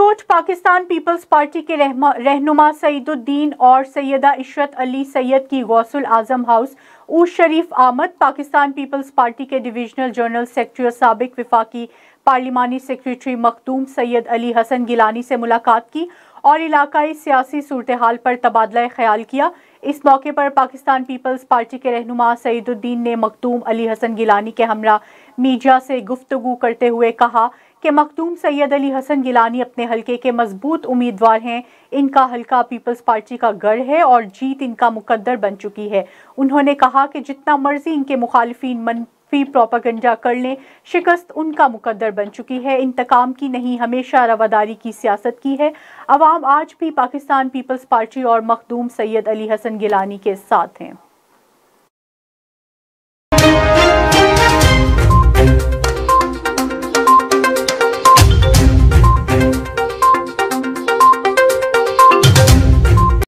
सोच Pakistan peoples party के रहनुमा सईदुद्दीन और सैयदा इशरत अली सैयद की गौसुल आजम हाउस उर्स शरीफ आमद। पाकिस्तान पीपल्स पार्टी के डिविजनल जनरल सेक्रेटरी और साबिक विफाकी पार्लिमानी सेक्रेटरी मखदूम सैयद अली हसन गिलानी से मुलाकात की और इलाकाई सियासी सूरत हाल पर तबादला ख्याल किया। इस मौके पर पाकिस्तान पीपल्स पार्टी के रहनुमा सईदुद्दीन ने मखदूम अली हसन गिलानी के हमरा मीडिया से गुफ्तगू करते हुए कहा कि मखदूम सैयद अली हसन गिलानी अपने हलके के मजबूत उम्मीदवार हैं। इनका हलका पीपल्स पार्टी का गढ़ है और जीत इनका मुकद्दर बन चुकी है। उन्होंने कहा कि जितना मर्जी इनके मुखालिफिन मनफी प्रोपेगेंडा कर लें, शिकस्त उनका मुकद्दर बन चुकी है। इंतकाम की नहीं, हमेशा रवादारी की सियासत की है। अवाम आज भी पाकिस्तान पीपल्स पार्टी और मखदूम सैयद अली हसन गिलानी के साथ हैं।